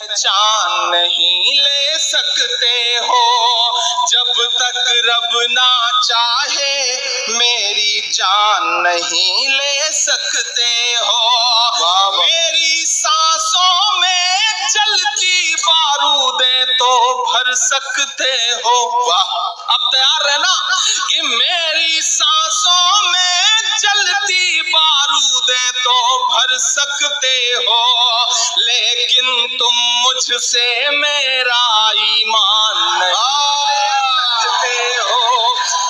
पहचान नहीं ले सकते हो जब तक रब ना चाहे, मेरी जान नहीं ले सकते हो। मेरी सांसों में जलती बारूदें तो भर सकते हो। अब तैयार रहना कि मेरी सांसों में जलती बारूदें तो भर सकते हो, लेकिन तुम मुझसे मेरा ईमान नहीं ले सकते हो,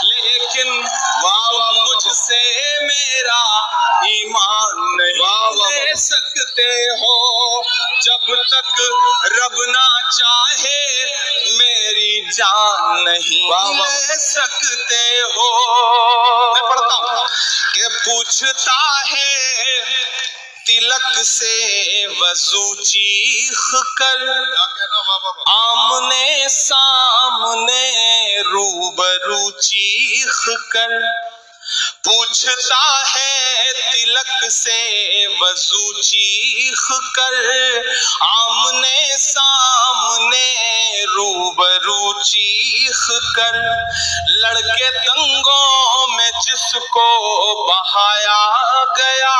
लेकिन तुम मुझसे मेरा ईमान नहीं ले सकते हो। जब तक रब ना चाहे, मेरी जान नहीं ले सकते हो। मैं पढ़ता हूँ कि पूछता है तिलक से वजू चीख कर, आमने सामने रूबरू चीख कर। पूछता है तिलक से वजू चीख कर, आमने सामने रूबरू चीख कर। लड़के दंगों में जिसको बहाया गया,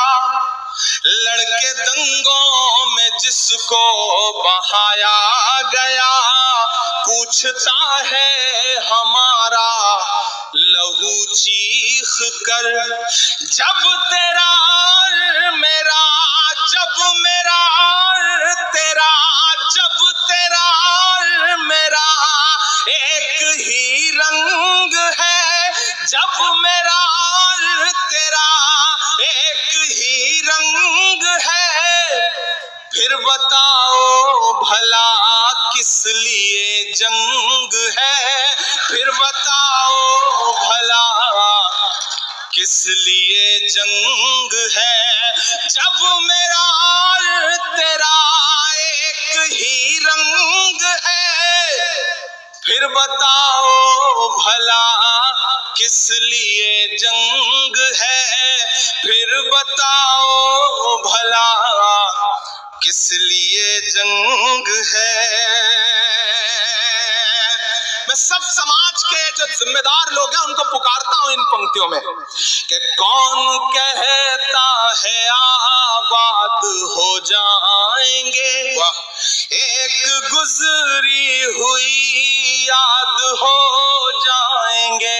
लड़के दंगों में जिसको बहाया गया, पूछता है हमारा लहू चीख कर। जब तेरा और मेरा, जब मेरा और तेरा, जब तेरा और मेरा एक ही रंग है, जब मेरा और तेरा एक ही रंग है, फिर बताओ भला किस लिए जंग है, फिर बताओ भला किस लिए जंग है। जब मेरा और तेरा एक ही रंग है, फिर बताओ भला किस लिए जंग है, फिर बताओ भला किस लिए जंग है। मैं सब समाज के जो जिम्मेदार लोग हैं उनको पुकारता हूं इन पंक्तियों में कि कौन कहता है आबाद हो जाएंगे, एक गुजरी हुई याद हो जाएंगे।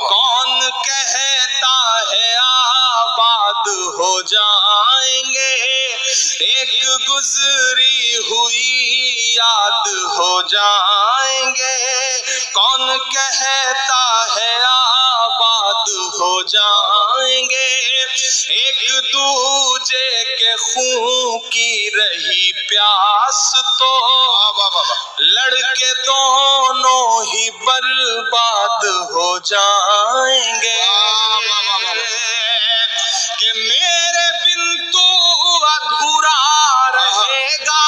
कौन कहता है आबाद हो जाएंगे, एक गुजरी हुई याद हो जाएंगे। कौन कहता है आबाद हो जाएंगे, एक दूजे के खून की रही प्यास तो लड़के दोनों ही बर्बाद हो जाएंगे। कि मेरे बिन तू अधूरा रहेगा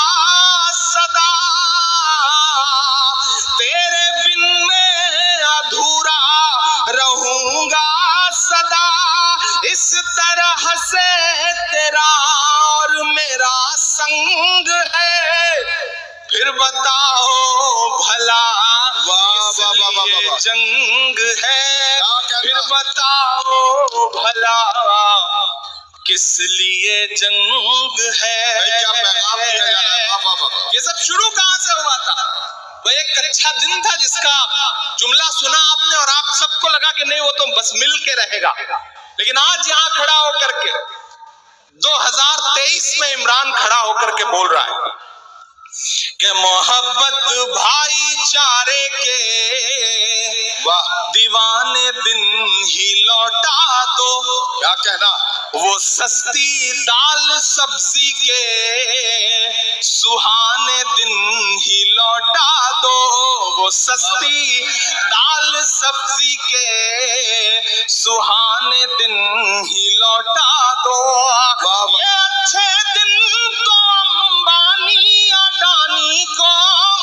सदा, तेरे बिन मैं अधूरा रहूंगा सदा। इस तरह से तेरा और मेरा संग है, फिर बताओ भला किस लिए जंग है, फिर बताओ भला किस लिए जंग है। ये सब शुरू कहां से हुआ था? वह एक अच्छा दिन था जिसका जुमला सुना आपने और आप सबको लगा कि नहीं वो तो बस मिल के रहेगा, लेकिन आज यहां खड़ा होकर के 2023 में इमरान खड़ा होकर के बोल रहा है कि मोहब्बत भाईचारे के दीवाने दिन ही लौटा दो। क्या कहना? वो सस्ती दाल सब्जी के सुहाने दिन ही लौटा दो, वो सस्ती दाल सब्जी के सुहाने दिन ही लौटा दो। ये अच्छे दिन तो अंबानी अडानी को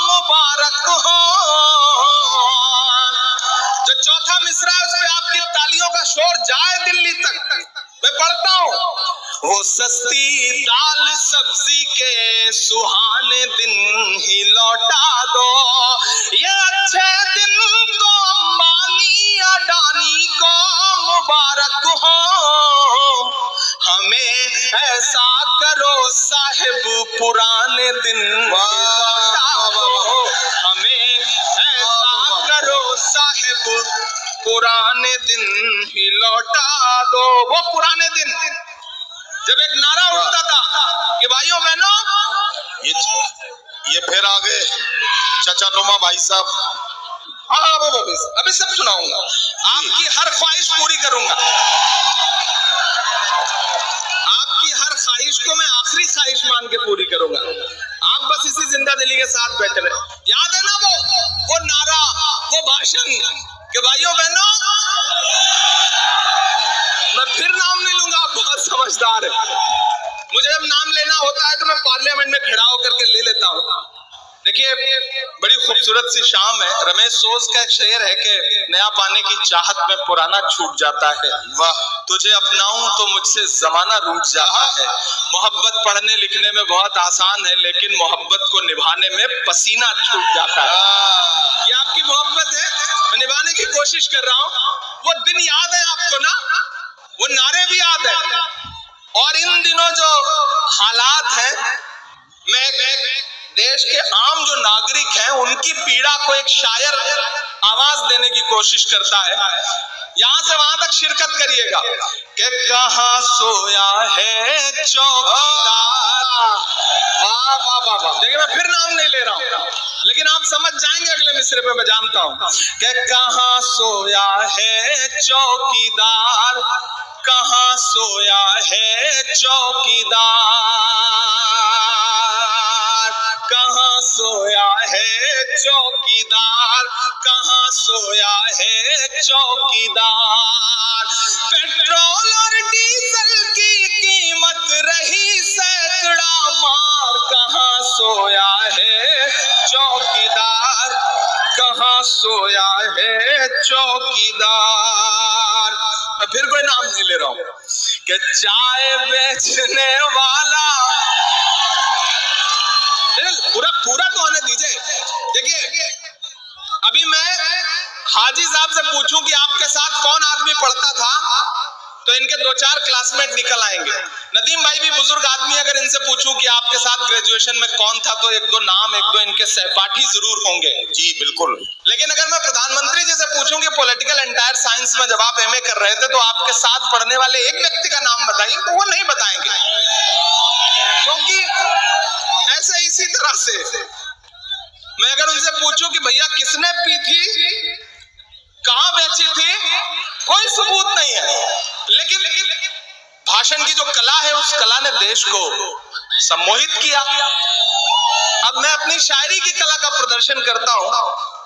मुबारक हो। जो चौथा मिसरा है उस पे आपकी तालियों का शोर जाए दिल्ली तक। मैं पढ़ता हूँ, वो सस्ती दाल सब्जी के सुहाने दिन ही लौटा दो। ये अच्छे दिन तो अंबानी अडानी को मुबारक हो, हमें ऐसा करो साहिब पुराने दिन लौटा दो। हमें ऐसा करो साहिब पुराने दिन ही लौटा दो। वो पुराने दिन जब एक नारा उठता था कि भाइयों बहनों, ये फिर आ गए चाचा नुमा भाई साहब। हाँ अभी सब सुनाऊंगा, आपकी हर ख्वाहिश पूरी करूंगा। आपकी हर ख्वाहिश को मैं आखिरी ख्वाहिश मान के पूरी करूंगा। आप बस इसी जिंदा दिली के साथ बैठे रहे। याद है ना वो नारा, वो भाषण कि भाइयों बहनों, मैं फिर नाम नहीं लूंगा, आप बहुत समझदार है। मुझे जब नाम लेना होता है तो मैं पार्लियामेंट में खड़ा होकर के ले लेता हूँ। देखिए बड़ी खूबसूरत सी शाम है। रमेश सोज का एक शेर है कि नया पाने की चाहत में पुराना छूट जाता है। वाह, तुझे अपनाऊं तो मुझसे जमाना रूठ जाता है। मोहब्बत पढ़ने लिखने में बहुत आसान है, लेकिन मोहब्बत को निभाने में पसीना छूट जाता है। ये आपकी मोहब्बत है, मैं निभाने की कोशिश कर रहा हूँ। वो दिन याद है आपको ना, वो नारे भी याद है। और इन दिनों जो हालात हैं, मैं देश के आम जो नागरिक हैं उनकी पीड़ा को एक शायर आवाज देने की कोशिश करता है। यहां से वहां तक शिरकत करिएगा कि कहां सोया है चौकीदार। वाह वाह वाह वाह। देखिए मैं फिर नाम नहीं ले रहा हूं, लेकिन आप समझ जाएंगे अगले मिसरे पे, मैं जानता हूं कि कहां सोया है चौकीदार, कहां सोया है चौकीदार, कहां सोया है चौकीदार, कहां सोया है चौकीदार। पेट्रोल और डीजल की कीमत रही सैकड़ा मार, कहां सोया है चौकीदार, कहां सोया है चौकीदार। मैं फिर कोई नाम नहीं ले रहा हूं कि चाय बेचने वाला, पूरा तो होने दीजिए। देखिए अभी मैं हाजी साहब से पूछूं कि आपके साथ कौन आदमी पढ़ता था तो इनके 2-4 क्लासमेट निकल आएंगे। नदीम भाई भी बुजुर्ग आदमी, अगर इनसे पूछूं कि आपके साथ ग्रेजुएशन में कौन था तो 1-2 नाम, 1-2 इनके सहपाठी जरूर होंगे। जी बिल्कुल। लेकिन अगर मैं प्रधानमंत्री जी से पूछूं कि पॉलिटिकल एंटायर साइंस में जब आप एमए कर रहे थे तो आपके साथ पढ़ने वाले एक व्यक्ति का नाम बताइए, तो वो नहीं बताएंगे, क्योंकि ऐसे इसी तरह से मैं अगर उनसे पूछूं कि भैया किसने पी थी, कहां बेची थी, कोई सबूत नहीं है। लेकिन भाषण की जो कला है उस कला ने देश को सम्मोहित किया। अब मैं अपनी शायरी की कला का प्रदर्शन करता हूं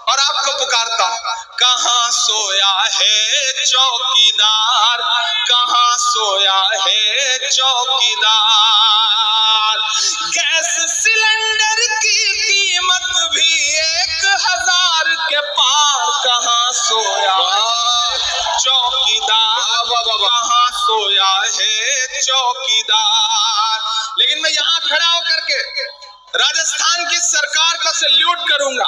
और आपको पुकारता हूं, कहां सोया है चौकीदार, कहां सोया है चौकीदार। गैस सिलेंडर की कीमत भी 1000 के पार, कहां सोया है चौकीदार, कहां सोया है चौकीदार। लेकिन मैं यहां खड़ा होकर के राजस्थान की सरकार को सैल्यूट करूंगा,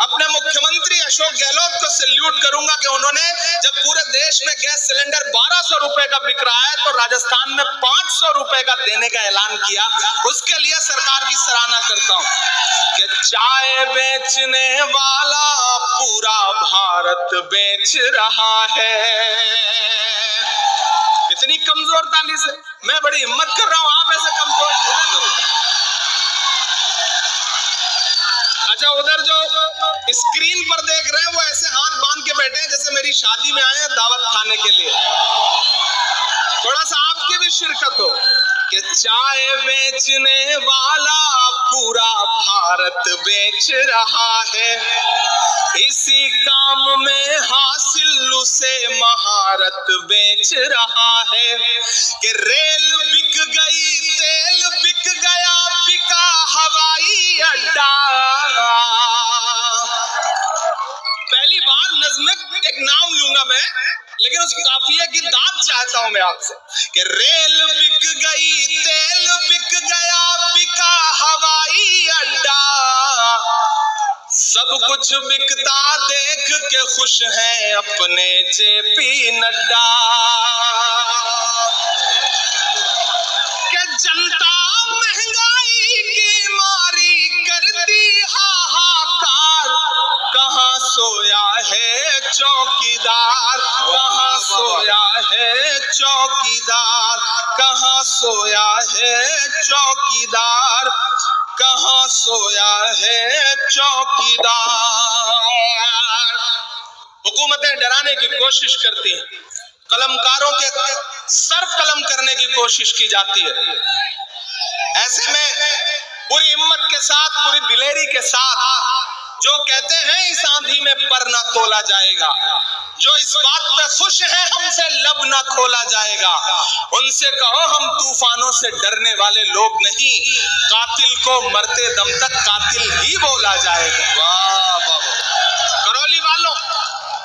अपने मुख्यमंत्री अशोक गहलोत को सैल्यूट करूंगा कि उन्होंने जब पूरे देश में गैस सिलेंडर 1200 रुपए का बिक रहा है तो राजस्थान में 500 रुपए का देने का ऐलान किया। उसके लिए सरकार की सराहना करता हूं कि चाय बेचने वाला पूरा भारत बेच रहा है। इतनी कमजोर ताली से मैं बड़ी हिम्मत कर रहा हूं, आप ऐसे कमजोर। अच्छा, उधर जो स्क्रीन पर देख रहे हैं वो ऐसे हाथ बांध के बैठे हैं जैसे मेरी शादी में आए हैं दावत खाने के लिए। थोड़ा सा आपकी भी शिरकत हो कि चाय बेचने वाला पूरा भारत बेच रहा है, इसी काम में हासिल उसे महारत बेच रहा है। कि रेल बिक गई, तेल बिक गया, बिका हवाई अड्डा। पहली बार नज़्म एक नाम लूंगा मैं, लेकिन उस काफिया की दाद चाहता हूं मैं आपसे कि रेल बिक गई, तेल बिक गया, बिका हवाई अड्डा। सब कुछ बिकता देख के खुश हैं अपने जेपी नड्डा। के जनता महंगाई की मारी करती हाहाकार, कहाँ सोया है चौकीदार, कहाँ सोया है चौकीदार, कहाँ सोया है चौकीदार, कहाँ सोया है चौकीदार। हुकूमतें डराने की कोशिश करती हैं, कलमकारों के सर कलम करने की कोशिश की जाती है। ऐसे में पूरी हिम्मत के साथ, पूरी दिलेरी के साथ जो कहते हैं इस आंधी में पर ना तोला जाएगा, जो इस बात पे खुश है हमसे लब ना खोला जाएगा, उनसे कहो हम तूफानों से डरने वाले लोग नहीं, कातिल को मरते दम तक कातिल ही बोला जाएगा। वाह वाह। करौली वालों,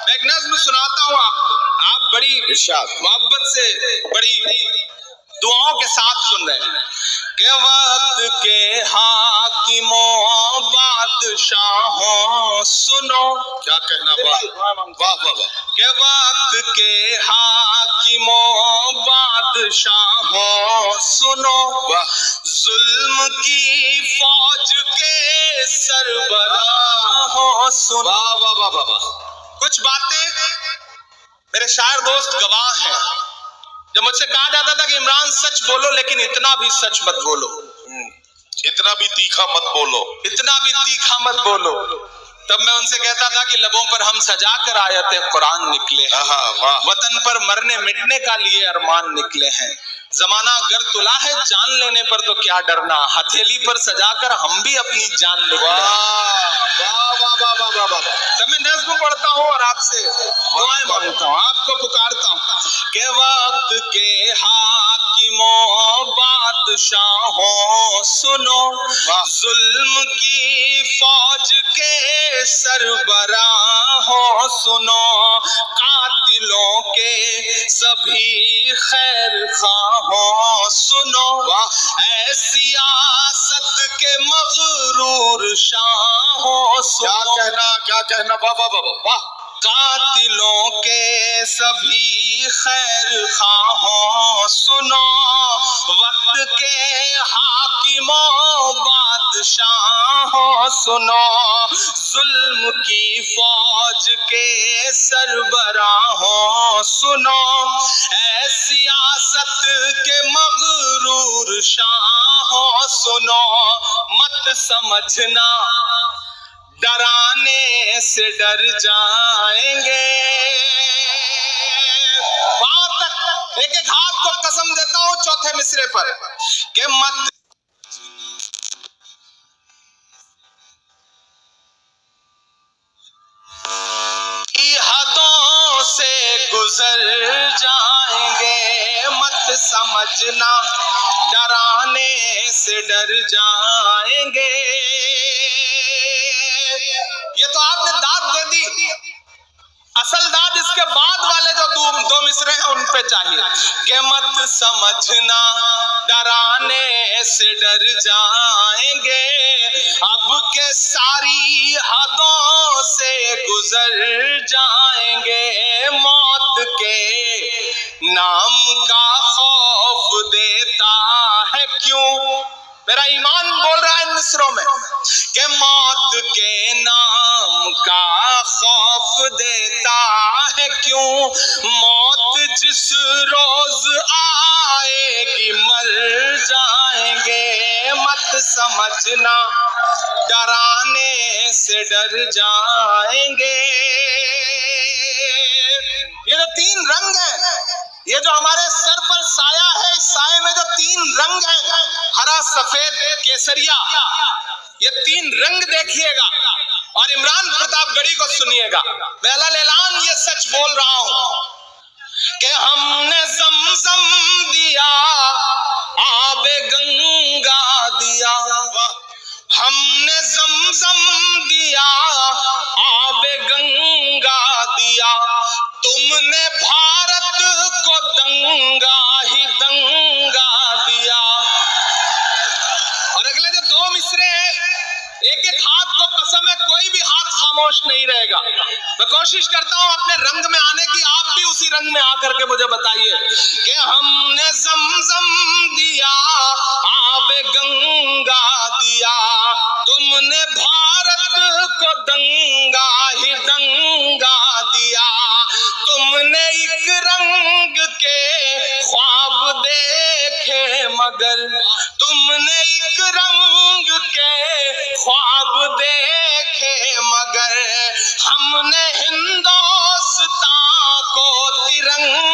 मैं एक नज़्म सुनाता हूँ आपको, आप बड़ी मोहब्बत से, बड़ी दुआओं के साथ सुन रहे हैं। के वक्त के हाकिमों बादशाहों सुनो, क्या कहना, वाह वाह वाह। के वक्त के हाकिमों बादशाहों सुनो, जुल्म की फौज के सरबराहों सुनो। वाह वाह वाह वाह। कुछ बातें मेरे शायर दोस्त गवाह हैं। जब मुझसे कहा जाता था कि इमरान सच बोलो लेकिन इतना भी सच मत बोलो, इतना भी तीखा मत बोलो, इतना भी तीखा मत बोलो, तब मैं उनसे कहता था कि लबों पर हम सजा कर आयते कुरान निकले हैं, वतन पर मरने मिटने का लिए अरमान निकले हैं, जमाना गर तुला है जान लेने पर तो क्या डरना, हथेली पर सजाकर हम भी अपनी जान निकले। तब मैं नज़्म पढ़ता हूँ और आपसे दुआएं मांगता हूँ, आपको पुकारता हूँ। के वक्त के हाकिमों बादशाहों सुनो, जुल्म की फौज के सरबराहों सुनो, कातिलों के सभी खैर खाहों सुनो, ऐ सियासत के मगरूर शाहों सुनो। क्या कहना बाबा बाबा वाह। कातिलों के सभी खैर खाहों सुनो, वक्त के हाकिमों बादशाहों सुनो, जुल्म की फौज के सरबराहों सुनो, ऐ सियासत के मगरूर शाहों सुनो, मत समझना डराने से डर जाएंगे। वहां तक एक एक हाथ को कसम देता हूं चौथे मिसरे पर कि मत हदों से गुजर जाएंगे, मत समझना डराने से डर जाएंगे। ये तो आपने दाद दे दी, असल दाद इसके बाद वाले जो दो मिसरे हैं उन पे चाहिए कि मत समझना डराने से डर जाएंगे, अब के सारी हदों से गुजर जाएंगे, मौत के नाम का खौफ देता है क्यों। मेरा ईमान बोल रहा है इन मिसरों में कि मौत के नाम का खौफ देता है क्यों, मौत जिस रोज आएगी मर जाएंगे, मत समझना डराने से डर जाएंगे। ये जो तीन रंग हैं, ये जो हमारे सर पर साया है, इस साये में जो तीन रंग हैं, हरा सफेद केसरिया, ये तीन रंग देखिएगा और इमरान प्रतापगढ़ी को सुनिएगा। पहला ऐलान ये सच बोल रहा हूं कि हमने ज़मज़म दिया, आबे गंगा दिया, हमने ज़मज़म दिया, आबे गंगा दिया, तुमने भारत को दंगा ही दंगा दिया। और अगले जो दो मिसरे हैं, एक एक एक हाथ को कसम है कोई भी हाथ खामोश नहीं रहेगा। मैं कोशिश करता हूं अपने रंग में आने की, आप भी उसी रंग में आकर के मुझे बताइए कि हमने ज़मज़म दिया, आबे गंगा दिया, तुमने भारत को दंगा ही दंगा दिया। तुमने एक रंग के ख्वाब देखे मगर, तुमने एक रंग के ख्वाब देखे मगर, हमने हिंदुस्तान को तिरंगा